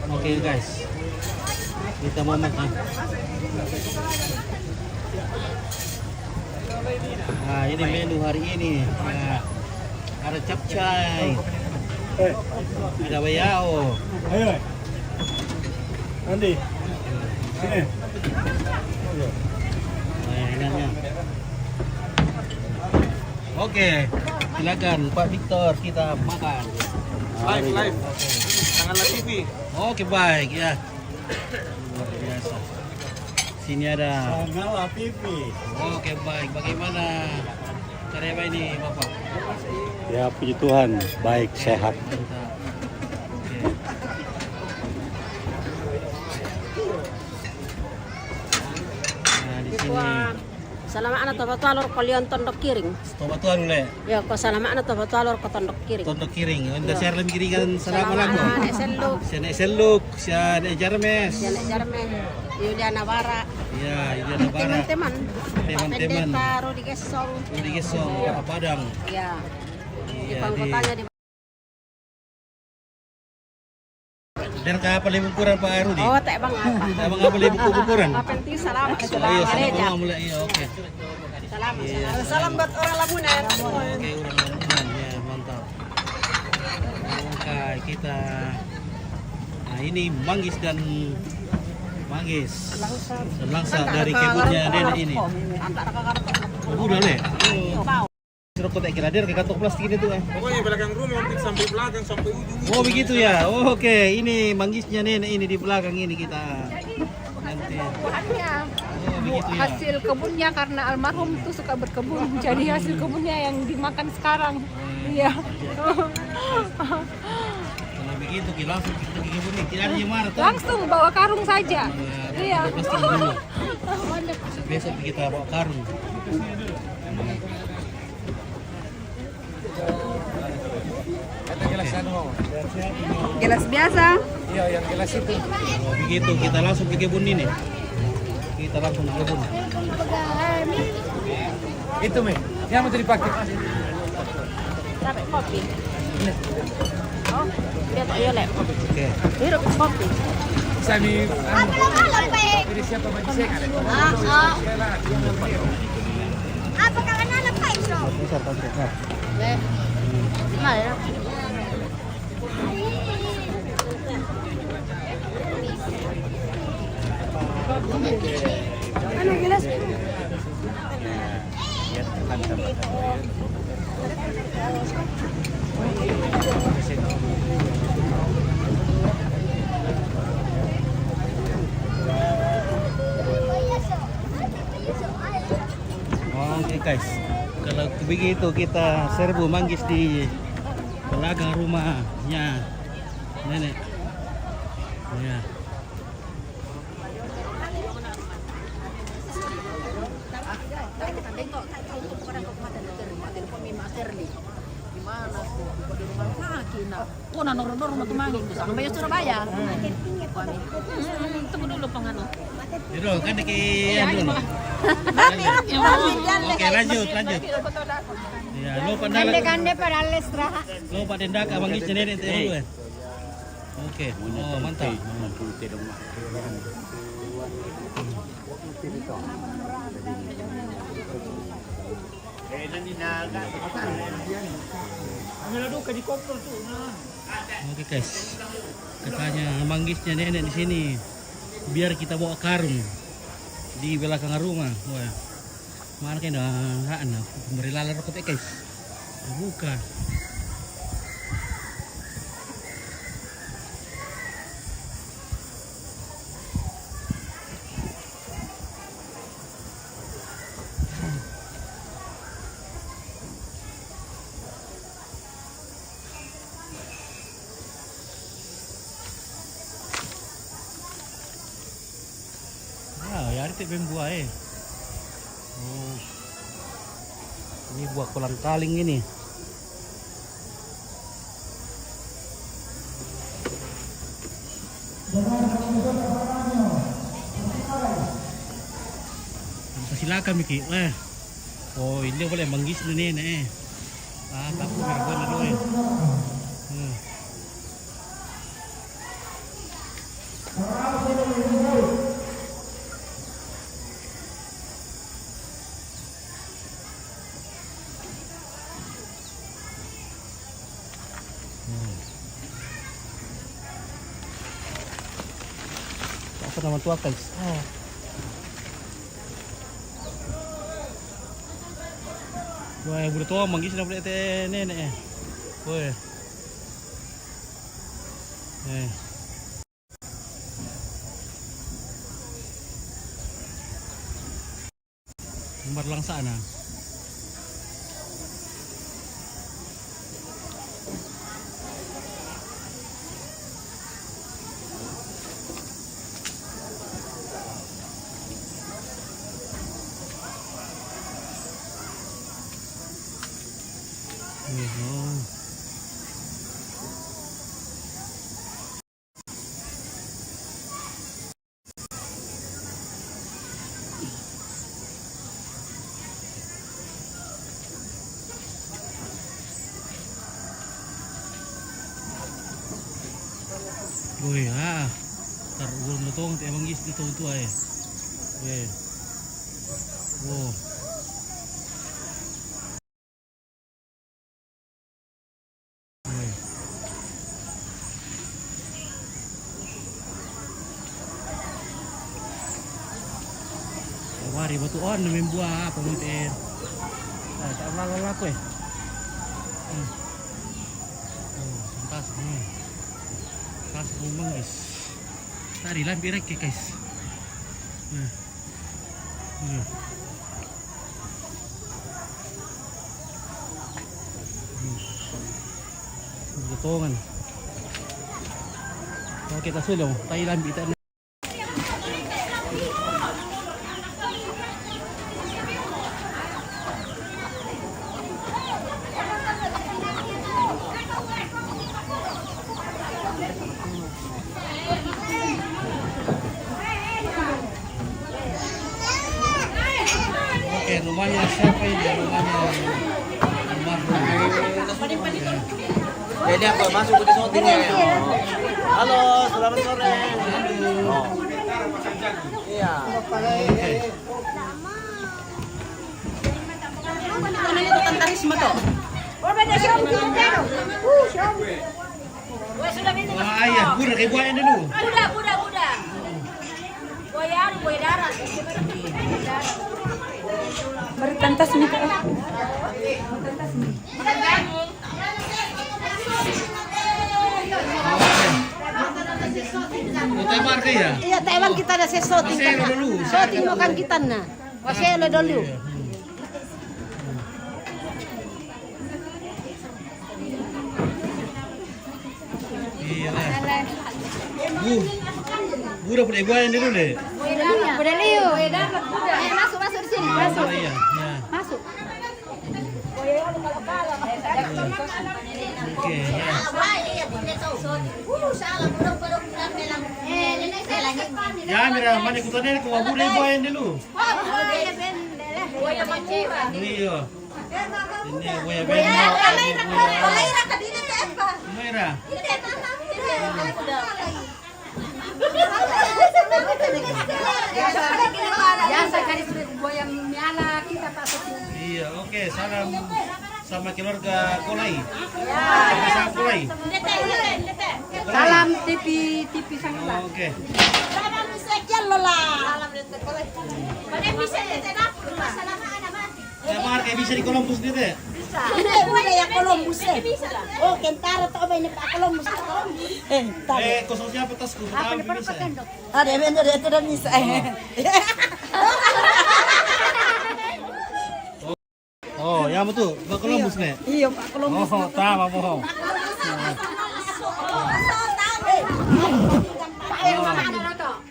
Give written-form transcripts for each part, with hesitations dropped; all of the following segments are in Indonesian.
Oke guys, kita mau makan. Nah ini menu hari ini. Nah, ada capcay, ada bayao. Ayo, Andi, sini. Nah, ingatnya. Oke, silakan Pak Victor, kita makan. Live. Janganlah TV. Oke baik ya. Luar biasa. Sini ada. Janganlah pipi. Oke baik. Bagaimana cara ini Bapak? Ya puji Tuhan, baik sehat. Mantap. Oke. Nah di sini. Salamat na tabatalor kalian tondok kiring. Tobat tuan ule. Ya ko salamat na tabatalor ko tondok kiring. Tondok kiring. Unda share lang kiringan salamat lang ko. Salamat na seluk. Siya na Seluk, siya na Jarmes. Ya na Jarmen. Yulia Navara. Ya, itu Nabara. Teman-teman. Teman-teman. Pendeta Rudi Gesong. Rudi Gesong, Kota Padang. Ya. Di Iya, panggotanya di Dan kapal libung kurang Pak Rudi. Oh, tak bang apa? Abang kapal libung kurang. Penting salam. Oh iya, sama mulai. Iya, oke. Salam. Salam buat orang Lamunan. Oke, orang Lamongan ya, mantap. Oke, kita. Nah, ini manggis dan langsa dari kebunnya Nenek ini. Udah le. Serokot tak kira dia ke kantong plastik ini tuh. Pokoknya belakang rumah sampai belakang sampai ujung. Oh begitu ya. Oh, oke, ini manggisnya Nenek ini di belakang ini kita. Nanti. Buahnya Oh begitu ya. hasil kebunnya karena almarhum itu suka berkebun, jadi hasil kebunnya yang dimakan sekarang. Iya. Kalau begitu kita langsung kita ke kebun ini. Tidak ada yang marah tuh. Langsung bawa karung saja. Iya. Plastik dulu. Besok kita bawa karung. Gelas biasa. Iya, yang gelas itu. Oh, begitu kita langsung ke kebun ini. Kita langsung ke kebun. Itu me. Yang mau dipakai. Sampai kopi. Oh, dia tak yolek. Oke. Hirup kopi. Bisa di Jadi siapa bagi saya ada. Apa kalian anak kain so? Besar besar. Nah ya. Mana gelas? Oke guys, kalau begitu kita serbu manggis di belakang rumahnya Nenek. Ya. Kuna norong-norong tumangin ko sa Kambayo Surabaya. Tunggu dulu pangano. Itu kan di anu. Oke, lanjut. Ya, lo pandang. Kande para lestra. Lo pada ndak manggis Nenek itu dulu. Oke. Oh, mantap. Oke guys, katanya manggisnya Nenek di sini biar kita bawa karung di belakang rumah. Wah, mana kayaknya anak beri lalar rokok guys. Bukan. Ya, itu buah Oh, ini buah kolang kaling ini. Silakan Miki. Oh ini boleh manggis ini. Aku mereka dulu. Apa nama tua guys? Oh. Wah, budak tua manggis na boleh nenek. Wah. Gambar lang sana. Woi, tar ulun mo tong te manggis dito to ay. Weh. Wow. Weh. Wari batuan na membuah pamuntin. Tak lalu aku eh. Oh, santas ni. Pas ngomong guys, tadi lampi rek guys. Betongan. Kalau kita sulong, tayo lampi tak. Rumahnya siapa ini? Rumahnya almarhum. Jadi apa masuk ke syutingnya? Halo, selamat sore. Oh. Iya. Ano nito kantarismo to? Wah, ayah, budak kayak buaya dulu. Buda. Buaya darat. Bertantas nih kak. Tayo marka ya? Iya, Taiwan kita ada shooting Masih kan. dulu. Shooting mo kan kita na. Masih dulu. Iya lah. Budak punya buaya dulu deh. Udah liu. Masuk di sini. Masuk. Iya. Masuk. Oke, ya. Ya, mira, mana kutannya ko budak buaya dulu. Iya. Ini buaya benda. Mira. Biasa kali buaya miala kita Pak. Iya, oke. Salam sama keluarga Kolai. Sama Kolai. Salam TV Sangla. Oke. Salam sekian lola. Ya, Mar, kayak bisa di Columbus gitu ya? Ini budaya Columbus. Oh, kentara to ba ini Pak Columbus. Khususnya apa tasku? Apa bisa? Ada bener itu dan bisa. Oh, yang betul. Pak Columbus nih. Iya Pak Columbus. Oh, tama mo.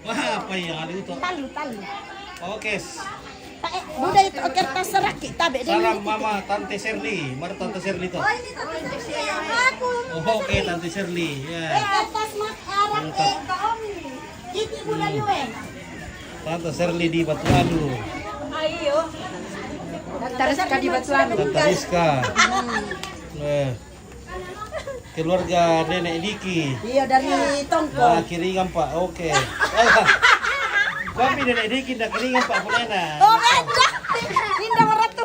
Wah, apa yang ada itu? Talu. Oke. Budaya itu kertas seraki tabe Salam Mama Tante Shirley. Mana Tante Shirley tuh? Oh, oke, Tante Shirley. Ya. Kertas mak arak kaom. Iki budaya Tante Shirley di Batuanu. Tante Rizka di Batuan. Tante Rizka. Keluarga Nenek Diki. Iya dari Tongko. Wah, Kiringan Pak. Oke. Kami Nenek Diki dan Kiringan Pak Pulena. Oh, beda. Indah meratu.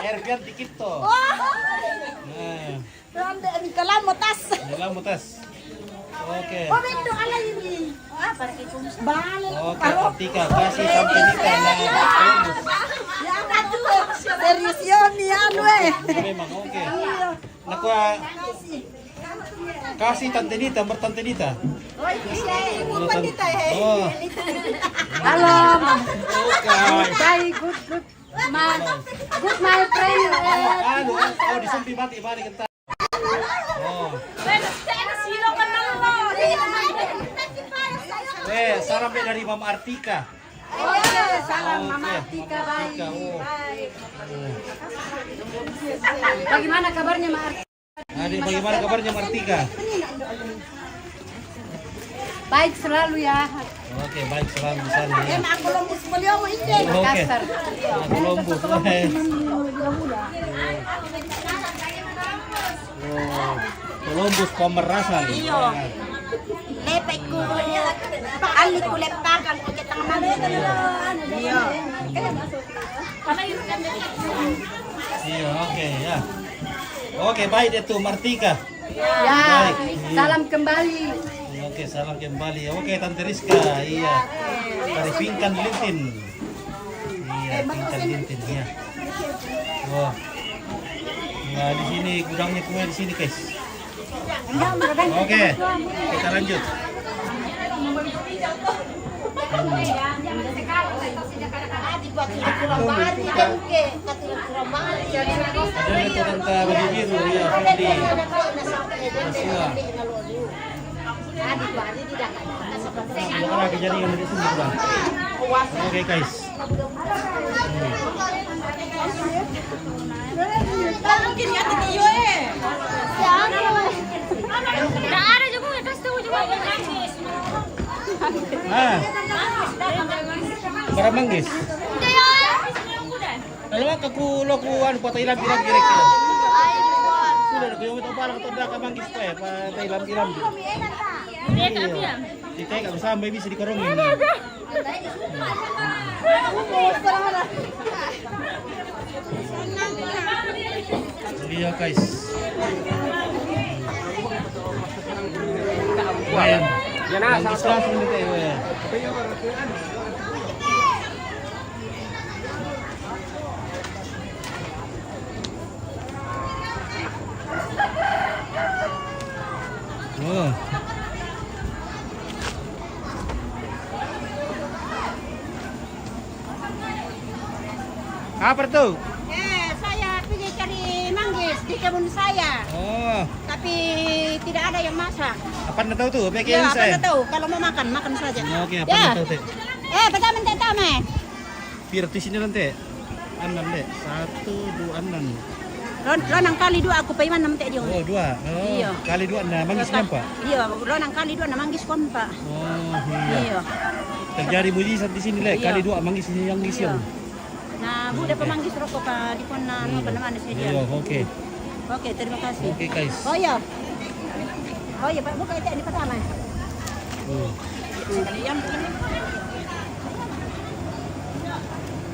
Erbian dikit toh. Nah, Rande di kalamo tas. dalam mutas. Oke. Oh, beda ala ini. Ah, para kita balik. Oke, Artika kasih sampai nikah nah Columbus. Ya aduh. Serius yon ya anu eh. Memang oke. Nakwa kasih Tante Nita, bertante Nita. Oh, ini saya ibu pandita ya. Oh, Halo, oke. Bye, good. Good my friend. Aduh, oh disumpi mati balik entar. Oh. Salam dari Mama Artika. Oke, salam Mama Oke, Artika Mama baik. Artika, oh. Bagaimana kabarnya, Mar? Adik, bagaimana kabarnya Martika? Baik selalu ya. Oke, baik selalu di sana ya. Aku lombus beliau ini. Oke. Dasar. Columbus. Columbus pemerasan. Iya. Lepekku. Alit ku lepakan ku kita manis. Iya. Iya, oke ya. Oke, baik itu Martika. Ya, Baik. salam kembali. Oke, salam kembali. Oke, Tante Rizka. Iya. Dari Pingkan Lintin. Iya, Pingkan Lintin. Iya. Oh. Nah, di sini gudangnya kue di sini, guys. Oke, kita lanjut. Ada itu Tante baju biru, ya, Fitri. Masua. Mana kejadian di sini, Bang? Oke, guys. Ah. Barang manggis. Kalau aku lo ku anu patailam ilam kira-kira. Sudah aku yang itu parang atau dak manggis pa ya, patailam ilam. Iya. Kita enggak bisa sampai bisa dikorongin. Iya guys. Ayan. Manggis langsung nih teh. Oh. Apa tuh? Saya pergi cari manggis di kebun saya. Oh, Tapi tidak ada yang masak. apa anda tahu tuh? Apa Ya, yang apa saya? tahu? Kalau mau makan, makan saja. Oke, apa Ya. anda tahu teh? Betul mentah tame. Biar di sini nanti. 6 deh. 1, 2, 6. Lonang kali dua aku paiman nam dia. Oh, 2. Oh, Iya. kali 2 nah manggis nampak. Iya, lonang kali dua nam manggis kon, Pak. Oh, iya. Iya. Terjadi mujizat di sini leh. Iya. Kali 2 manggis ini yang ngisi. Iya. Nah, budak pemanggis rokok Pak di kon na apa namanya sih dia. Iya, oke. Oke, terima kasih. Oke, guys. Oh iya. Oh iya, Pak, buka itu di pertama.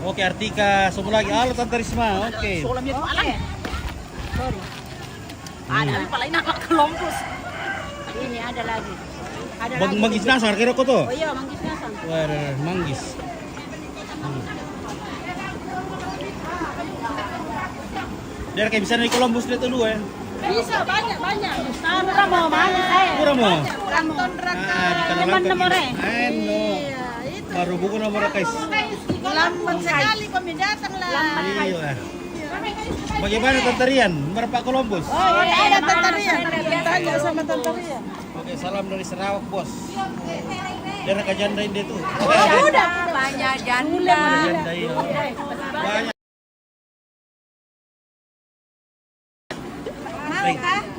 Oke, Artika, semua lagi. Halo Tante Risma. Oke. Soalnya itu alam. Sorry. Ada paling nak kelompus. Ini ada lagi. Ada Bang lagi. manggis nasar kira kok tuh? Oh iya, manggis nasang. Wah, manggis. Dia kayak bisa naik Columbus dia tuh dua ya. Bisa banyak. Murah mau mana? Murah mau. Ranton Ah, di Tanah Langka gini. Ano. Baru buku nomor guys. Lambat sekali kami datang lah. Iya. Bagaimana Tante Rian? Berapa Columbus? Oh, ada Tantarian. Tanya sama Tantarian. Oke, salam dari Sarawak, Bos. Dia nak jandain dia tuh. Udah. Banyak janda. Jandain. Oh. Banyak.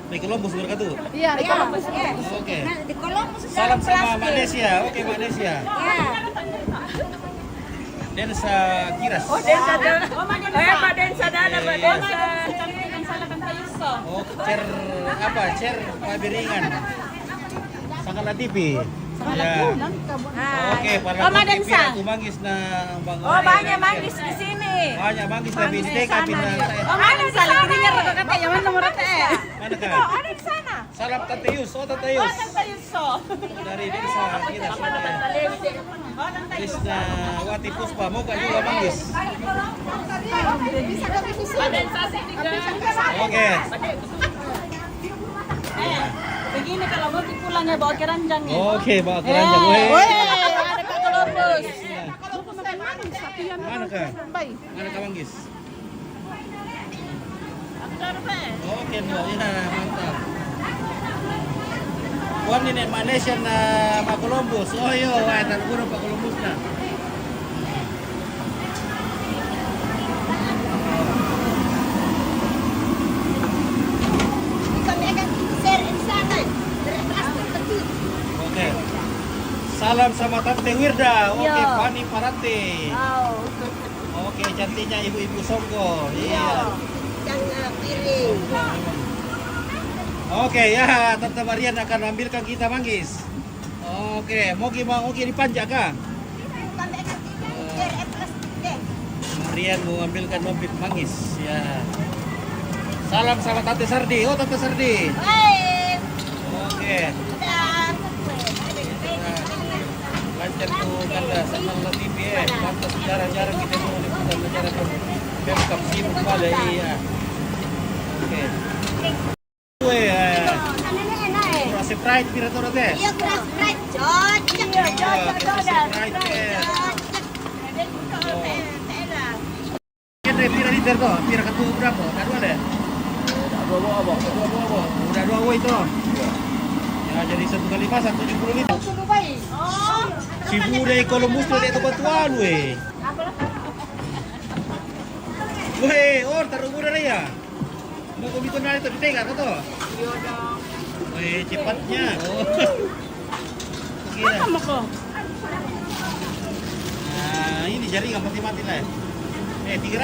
Baik Columbus berkatu. Iya, di Columbus. Oke. Di Columbus Salam sama Mbak Desia. Oke, Mbak Desia. Ya. Densa Kiras. Densa. Oh, Pak Densa ada, Pak Densa. Oh, chair apa? Chair pabiringan. Sangatlah TV. Ya. Oke, para Madam TV Sang. aku manggis na Bang. Oh, banyak manggis di sini. Banyak manggis tapi di TK pindah. Oh, mana salah dengar kata yang mana nomor teh? Mana kan? Oh, ada di sana. Salam Tante Yus, oh Tante Oh, Yus. Tante Yuso. Dari desa kita sudah. Oh, Tante Yuso. Krisna Wati Puspa mau gak juga manggis? Oke. Begini kalau mau pulangnya bawa keranjang nih. Oke, bawa keranjang. Weh, ada Kak Columbus. Mana kah? Mana kah manggis? Oke, no, ya mantap. Kuan ini Malaysia na Pak Columbus. Oh yo, wah tak guru Pak Columbus na. Kami akan share di sana. Dari plastik kecil. Oke. Salam sama Tante Wirda. Oke, Yo. Fani Parate. Oh. Oke, cantiknya ibu-ibu Songko. Iya. Yang piring. Oke, ya Tante Marian akan ambilkan kita manggis. Oke, mau dipanjang kah? Kami akan share plastik deh. Marian mau ambilkan mobil manggis. Ya. Salam sama Tante Sardi. Oh, Tante Sardi. Hai. Oke. Dan Lancar tuh kanda sama TV ya. Pantas jarang-jarang kita mau liputan acara Pemkap sibuk pada iya. Oke. Gue kurang Sprite pira tuh teh. iya keras berat. Cocok. Sprite. Kira pira liter tuh? Pira katu berapa? Kadu ada? Udah dua itu. Ya jadi 1 kali masak 70 liter. Si budai Columbus tuh dia tempat tuan weh. Weh, taruh muda na ya. Mau ko bito na ito ditega ka to. Iya dong. Weh, cepatnya. Oh. Kira. Sama ko. Nah, ini jaringan mati-mati lah. 300